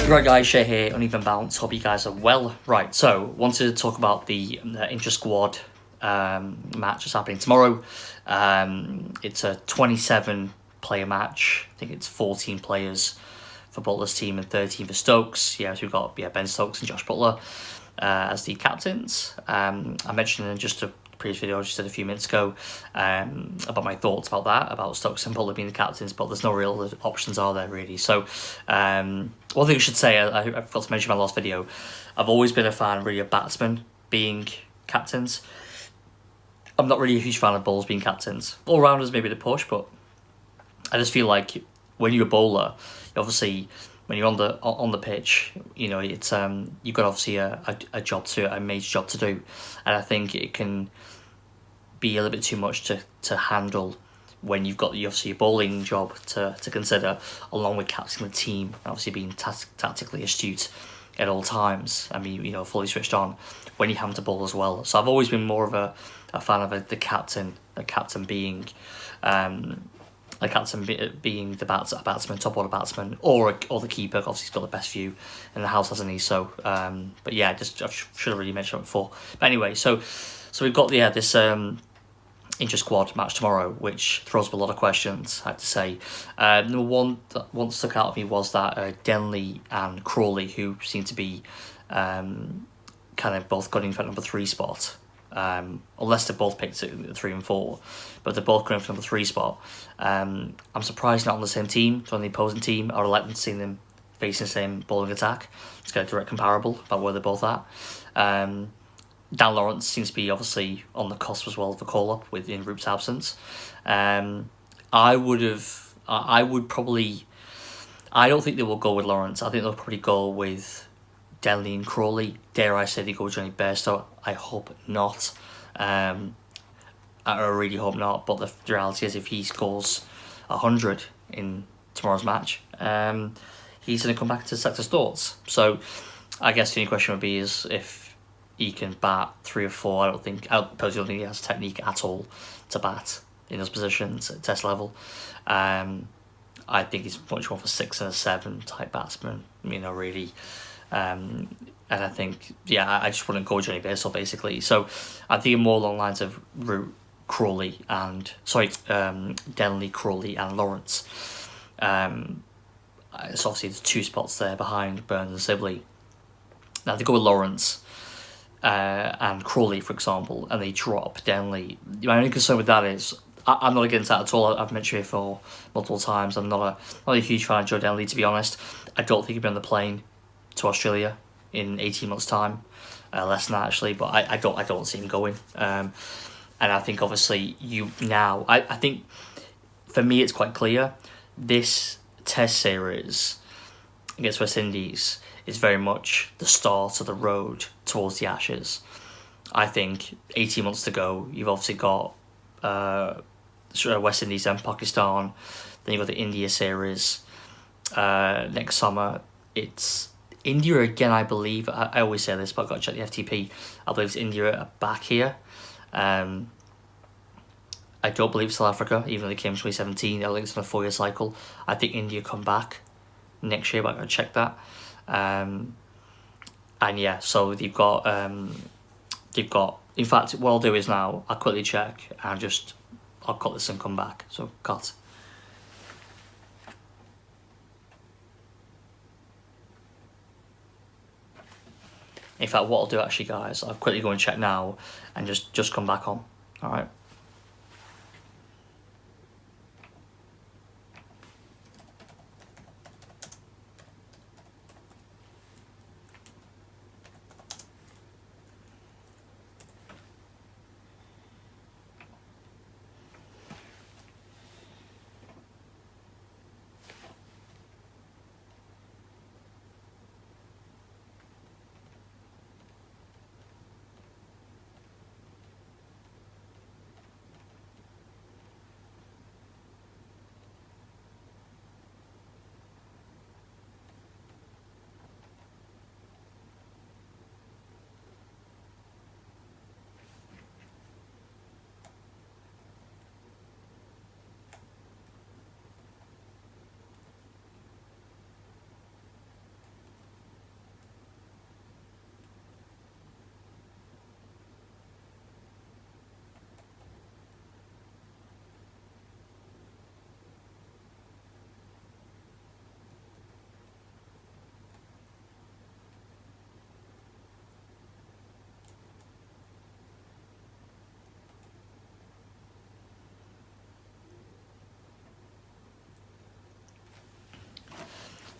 Right guys, Shay here, Uneven Bounce, hope you guys are well. Right, so wanted to talk about the intra-squad match that's happening tomorrow. It's a 27 player match. I think it's 14 players for Butler's team and 13 for Stokes. Yeah, so we've got Ben Stokes and Josh Butler as the captains. I mentioned in just a previous video I just did a few minutes ago about my thoughts about that, about Stokes and Butler being the captains, but there's no real options, are there, really? So one thing I should say, I forgot to mention in my last video, I've always been a fan really of batsmen being captains. I'm not really a huge fan of bowlers being captains. All-rounders maybe the push, but I just feel like when you're a bowler, obviously when you're on the pitch, you know, it's you've got obviously a job to, a major job to do, and I think it can be a little bit too much to handle when you've got obviously a bowling job to consider, along with captaining the team, obviously being tactically astute at all times. I mean, you know, fully switched on when you have to bowl as well. So I've always been more of a fan of the captain being being the batsman, top order batsman, or the keeper. Obviously, he's got the best view in the house, hasn't he? So, but yeah, I should have really mentioned it before. But anyway, so we've got this intra-squad match tomorrow, which throws up a lot of questions, I have to say. Number one that stuck out at me was that Denley and Crawley, who seem to be kind of both gunning for number 3 spot, unless they both picked 3 and 4, but they're both going for number 3 spot. I'm surprised not on the same team, on the opposing team. I would like to see them facing the same bowling attack. Let's get a direct comparable about where they're both at. Dan Lawrence seems to be obviously on the cusp as well of a call-up in Root's absence. I would probably... I don't think they will go with Lawrence. I think they'll probably go with Denley and Crawley. Dare I say they go with Johnny Bairstow? I hope not. I really hope not. But the reality is, if he scores 100 in tomorrow's match, he's going to come back to Sector Stores. So I guess the only question would be is if he can bat 3 or 4. I personally don't think he has technique at all to bat in those positions at test level. I think he's much more of a 6 and a 7 type batsman, you know, really. And I think, yeah, I just wouldn't go Johnny Bairstow basically. So I'm thinking more along the lines of Root, Crawley and Denley, Crawley and Lawrence. It's obviously the 2 spots there behind Burns and Sibley. Now they go with Lawrence and Crawley, for example, and they drop Denley. My only concern with that is I'm not against that at all. I've mentioned it before multiple times. I'm not a huge fan of Joe Denley, to be honest. I don't think he'll be on the plane to Australia in 18 months' time, less than that actually. But I don't see him going. And I think obviously I think for me it's quite clear. This Test series against West Indies is very much the start of the road towards the Ashes. I think 18 months to go. You've obviously got West Indies and Pakistan. Then you've got the India series. Next summer, it's India again, I believe. I always say this, but I've got to check the FTP. I believe it's India are back here. I don't believe South Africa, even though they came in 2017. I think it's on a 4-year cycle. I think India come back next year, but I've got to check that. And yeah, so they've got, in fact, what I'll do is now, I'll quickly check and I'll cut this and come back. So, cut. In fact, what I'll do actually, guys, I'll quickly go and check now and just come back on. Alright.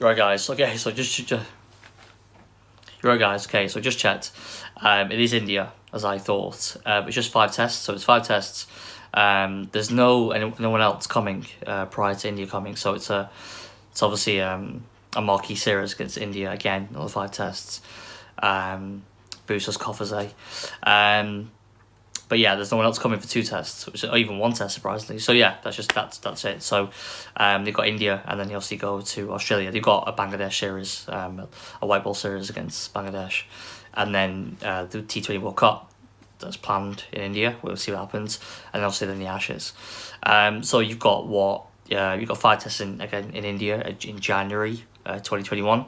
Right, guys. Okay, so right, guys. Okay, so just checked. It is India, as I thought. It's just 5 tests, so it's 5 tests. There's no one else coming prior to India coming, so it's obviously a marquee series against India again. All the 5 tests. Boosters coffers, eh? But yeah, there's no one else coming for 2 tests, or even 1 test, surprisingly. So yeah, that's it. So they've got India, and then they obviously go to Australia. They've got a Bangladesh series, a white ball series against Bangladesh, and then the T20 World Cup that's planned in India. We'll see what happens, and obviously then the Ashes. So you've got you've got 5 tests in India in January 2021. And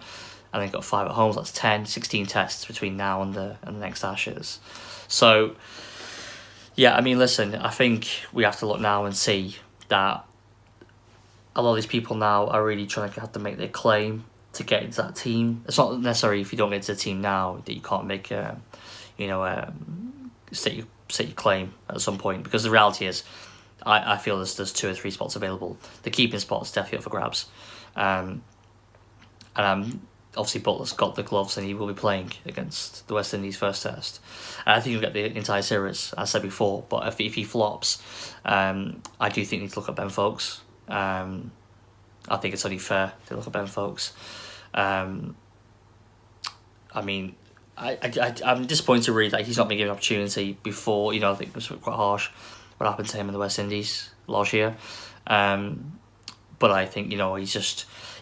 then you've got 5 at home, so that's 16 tests between now and the next Ashes. So, yeah, I mean, listen, I think we have to look now and see that a lot of these people now are really trying to have to make their claim to get into that team. It's not necessarily if you don't get into the team now that you can't make state your claim at some point, because the reality is, I feel there's 2 or 3 spots available. The keeping spot's definitely up for grabs, and obviously Butler's got the gloves and he will be playing against the West Indies first test. And I think he'll get the entire series, as I said before. But if he flops, I do think you need to look at Ben Foakes. I think it's only fair to look at Ben Foakes. I mean, I'm disappointed to read that he's not been given an opportunity before. I think it was quite harsh what happened to him in the West Indies last year. But I think, he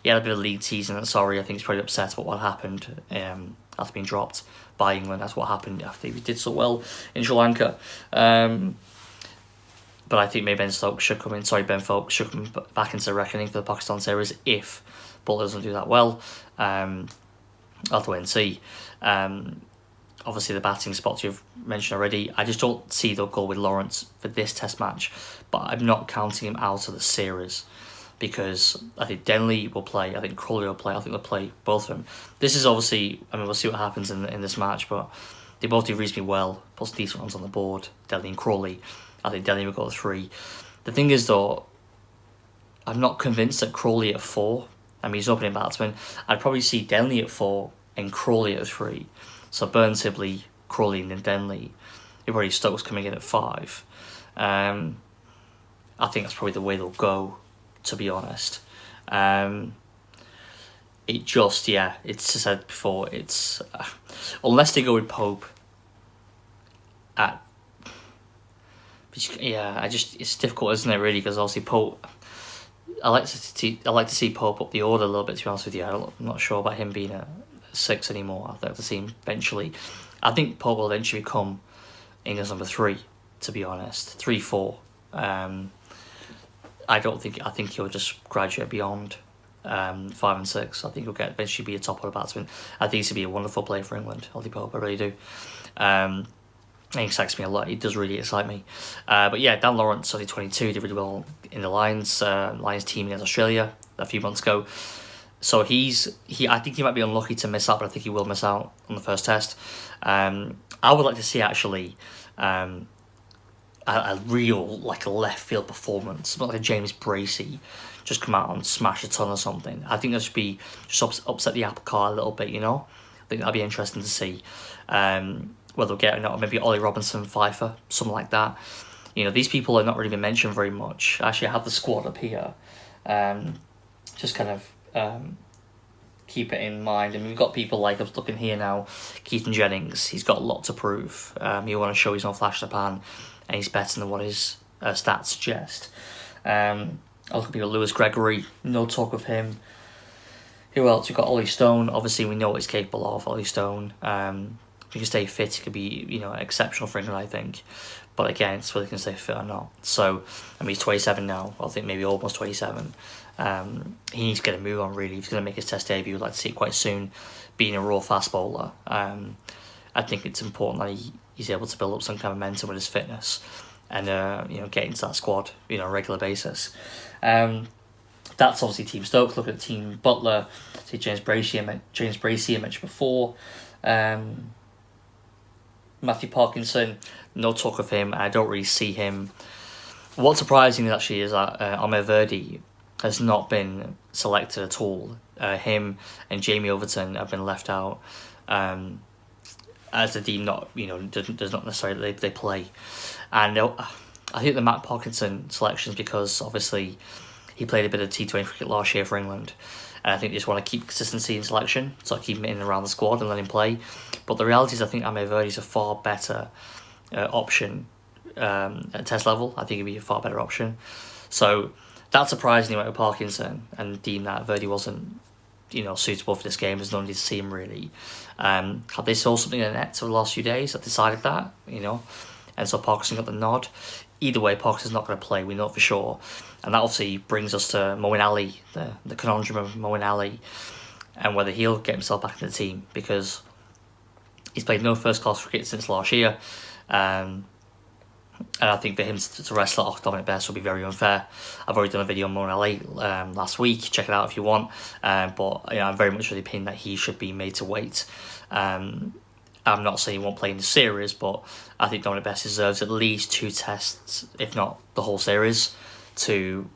had a bit of league season. I think he's probably upset about what happened after being dropped by England. That's what happened after he did so well in Sri Lanka. But I think maybe Ben Foakes should come back into the reckoning for the Pakistan series if Butler doesn't do that well. I'll have to wait and see. Obviously, the batting spots you've mentioned already. I just don't see they'll go with Lawrence for this test match, but I'm not counting him out of the series, because I think Denley will play, I think Crawley will play, I think they'll play both of them. This is obviously, we'll see what happens in this match, but they both do reasonably well, plus decent runs on the board, Denley and Crawley. I think Denley will go to 3. The thing is, though, I'm not convinced that Crawley at 4, he's an opening batsman. I'd probably see Denley at 4 and Crawley at 3. So Burns, Sibley, Crawley and then Denley. You've already Stokes coming in at 5. I think that's probably the way they'll go, to be honest. It's as I said before, it's unless they go with Pope it's difficult, isn't it, really, because obviously Pope, I like to see Pope up the order a little bit, to be honest with you. I'm not sure about him being a 6 anymore. I'd like to see him eventually. I think Pope will eventually become England's number 3, to be honest. 3, 4. I think he'll just graduate beyond 5 and 6. I think he'll eventually be a top order batsman. I think he's going to be a wonderful player for England, Ollie Pope, I really do. He excites me a lot. He does really excite me. But yeah, Dan Lawrence, only 22, did really well in the Lions team against Australia a few months ago. So I think he might be unlucky to miss out, but I think he will miss out on the first test. I would like to see actually a real left field performance, not like a James Bracey, just come out and smash a ton or something. I think that should be just upset the apple cart a little bit, I think that'd be interesting to see. Whether we'll get maybe Ollie Robinson, Pfeiffer, something like that. These people are not really been mentioned very much. Actually, I have the squad up here. Just kind of keep it in mind. We've got people like, I was looking here now, Keaton Jennings. He's got a lot to prove. He want to show he's not flash in the pan, and he's better than what his stats suggest. I look at people, Lewis Gregory, no talk of him. Who else? We've got Ollie Stone. Obviously, we know what he's capable of, Ollie Stone. If he can stay fit, he could be, exceptional for England, I think. But again, it's whether he can stay fit or not. So, he's 27 now. I think maybe almost 27. He needs to get a move on, really. If he's going to make his test debut, I'd like to see it quite soon, being a raw fast bowler. I think it's important that he's able to build up some kind of momentum with his fitness and, get into that squad, on a regular basis. That's obviously Team Stoke. Look at Team Butler. See James Bracey I mentioned before. Matthew Parkinson, no talk of him. I don't really see him. What's surprising actually is that Amir Verdi has not been selected at all. Him and Jamie Overton have been left out, as the deem not, does not necessarily they play. And I think the Matt Parkinson selection is because obviously he played a bit of T20 cricket last year for England, and I think they just want to keep consistency in selection, so keep him in and around the squad and let him play. But the reality is, I think Amir Verdi is a far better option at Test level. I think he'd be a far better option. So that surprised me with Parkinson, and deemed that Verdi wasn't, suitable for this game. There's no need to see him really. Had they saw something in the net over the last few days that decided that, and so Parkinson got the nod. Either way, Parkinson's not going to play, we know for sure. And that obviously brings us to Moeen Ali, the conundrum of Moeen Ali, and whether he'll get himself back in the team, because he's played no first-class cricket since last year. And I think for him to wrestle off Dominic Bess would be very unfair. I've already done a video on Moeen Ali last week. Check it out if you want. But I'm very much of the opinion that he should be made to wait. I'm not saying he won't play in the series, but I think Dominic Bess deserves at least 2 tests, if not the whole series, to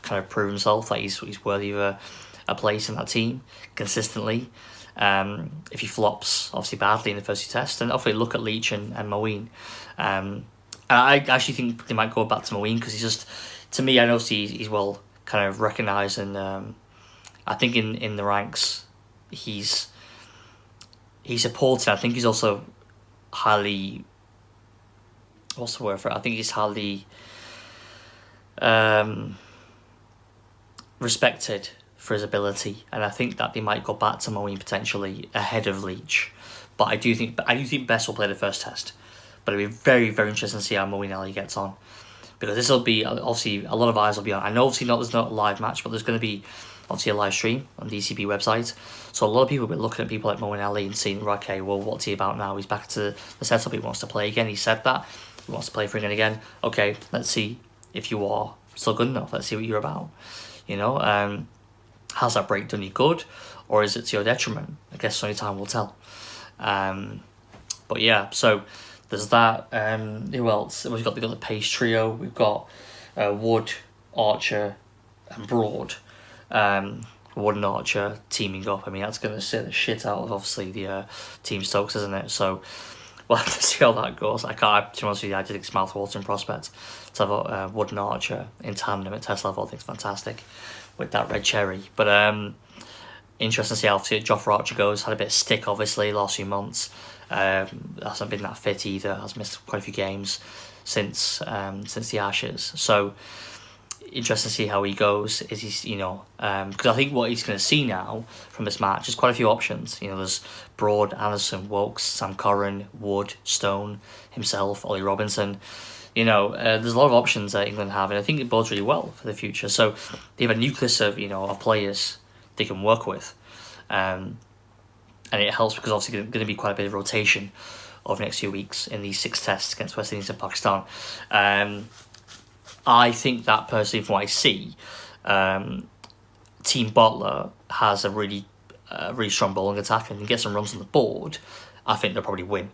kind of prove himself that he's worthy of a place in that team consistently. If he flops obviously badly in the first 2 tests, then obviously look at Leach and Moeen. And I actually think they might go back to Moeen, because he's just, to me, I know he's well kind of recognised, and I think in the ranks he's supported. I think he's also highly, what's the word for it? I think he's highly respected for his ability, and I think that they might go back to Moeen potentially ahead of Leach. But I do think Bess will play the first test. But it'll be very, very interesting to see how Moeen Ali gets on, because this will be, obviously, a lot of eyes will be on. I know obviously there's not a live match, but there's going to be obviously a live stream on the ECB website. So a lot of people will be looking at people like Moeen Ali and seeing, right, okay, well, what's he about now? He's back to the setup. He wants to play again. He said that. He wants to play for England again. Okay, let's see if you are still good enough. Let's see what you're about. Has that break done you good, or is it to your detriment? I guess only time will tell. But yeah, so there's that. Who else? We've got the Pace trio. We've got Wood, Archer, and Broad. Wood and Archer teaming up. I mean, that's going to sit the shit out of obviously the Team Stokes, isn't it? So we'll have to see how that goes. To be honest with you, I did think mouth-watering prospect to have Wood and Archer in tandem at Test level. I think it's fantastic with that red cherry. But interesting to see how obviously Jofra Archer goes. Had a bit of stick obviously last few months. Hasn't been that fit either. Has missed quite a few games since the Ashes. So interesting to see how he goes. Is he, because I think what he's going to see now from this match is quite a few options. There's Broad, Anderson, Wokes, Sam Curran, Wood, Stone, himself, Ollie Robinson. There's a lot of options that England have, and I think it bodes really well for the future. So they have a nucleus of of players they can work with. And it helps because obviously there's going to be quite a bit of rotation over the next few weeks in these 6 tests against West Indies and Pakistan. I think that personally, from what I see, Team Butler has a really strong bowling attack and can get some runs on the board. I think they'll probably win.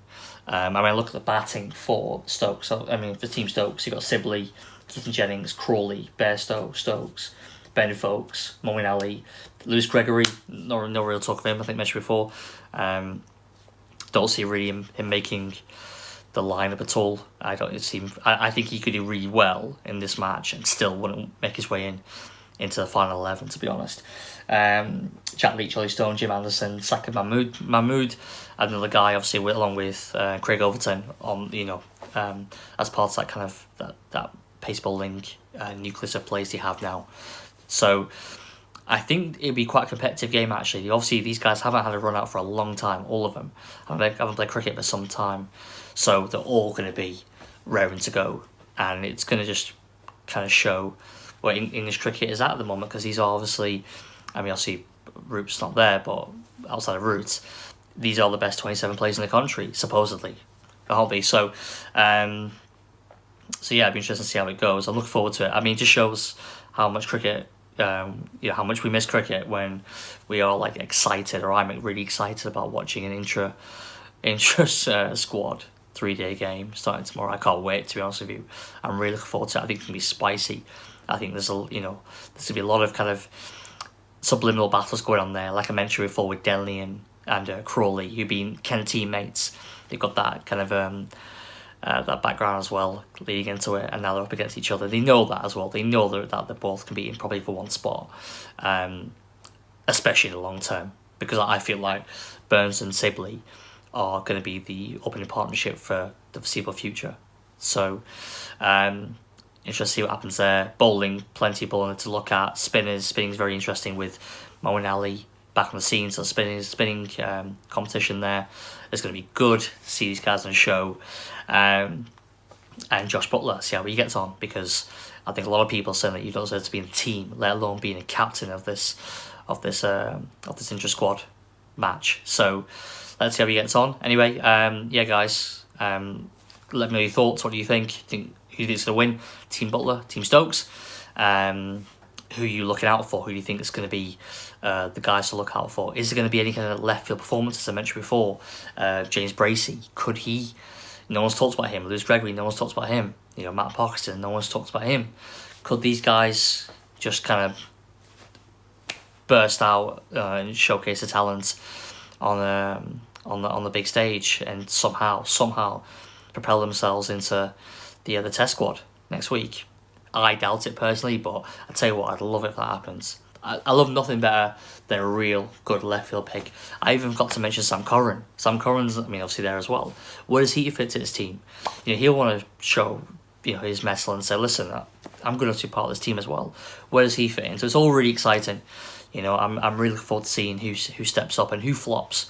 I look at the batting for Stokes. So, for Team Stokes, you've got Sibley, Keaton Jennings, Crawley, Bairstow, Stokes, Ben Folkes, Moeen Ali, Lewis Gregory. No real talk of him. I think mentioned before. Don't see really him making the lineup at all. I think he could do really well in this match and still wouldn't make his way into the final 11. To be honest, Jack Leach, Ollie Stone, Jim Anderson, Sakib Mahmood, another guy obviously along with Craig Overton on as part of that kind of that pace bowling nucleus of players they have now. So I think it'd be quite a competitive game actually. Obviously these guys haven't had a run out for a long time, all of them. Haven't played cricket for some time. So they're all going to be raring to go. And it's going to just kind of show where English cricket is at the moment, because these are obviously, obviously Root's not there, but outside of Root, these are the best 27 players in the country, supposedly. Aren't they? So yeah, it'd be interesting to see how it goes. I look forward to it. It just shows how much cricket, how much we miss cricket when we are like excited, or I'm really excited about watching an intra squad 3-day game starting tomorrow. I can't wait, to be honest with you. I'm really looking forward to it. I think it's going to be spicy. I think there's there's gonna be a lot of kind of subliminal battles going on there, like I mentioned before with Denley and Crawley, who've been kind of teammates. They've got that kind of that background as well leading into it, and now they're up against each other. They know that as well. They know that they're both competing probably for one spot, especially in the long term, because I feel like Burns and Sibley are going to be the opening partnership for the foreseeable future. So interesting to see what happens there. Bowling, plenty of bowling to look at. Spinning's very interesting with Mo and Ali back on the scene. So spinning competition there. It's going to be good to see these guys on the show. And Josh Butler, see how he gets on, because I think a lot of people are saying that you don't deserve to be in the team, let alone being a captain of this intra squad match. So let's see how he gets on. Anyway, yeah, guys, let me know your thoughts. What do you think? Who do you think is going to win? Team Butler, Team Stokes? Who are you looking out for? Who do you think is going to be the guys to look out for? Is there going to be any kind of left field performance, as I mentioned before? James Bracey, could he? No one's talked about him. Lewis Gregory, no one's talked about him. Matt Parkinson, no one's talked about him. Could these guys just kind of burst out and showcase their talents on the big stage and somehow propel themselves into the test squad next week? I doubt it personally, but I tell you what, I'd love it if that happens. I love nothing better than a real good left field pick. I even got to mention Sam Curran. Sam Curran's, obviously there as well. Where does he fit to his team? He'll want to show his mettle and say, listen, I'm good enough to be part of this team as well. Where does he fit in? So it's all really exciting. I'm really looking forward to seeing who steps up and who flops.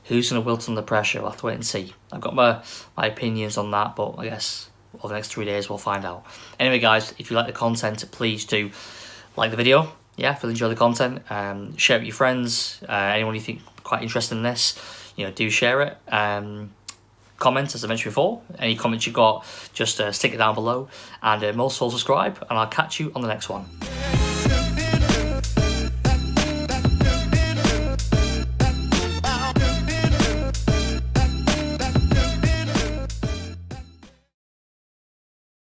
Who's going to wilt under pressure? We'll have to wait and see. I've got my opinions on that, but I guess over the next 3 days we'll find out. Anyway, guys, if you like the content, please do like the video. Yeah, if you enjoy the content, share it with your friends. Anyone you think quite interested in this, do share it. Comment, as I mentioned before. Any comments you got, just stick it down below. And most of all, subscribe, and I'll catch you on the next one.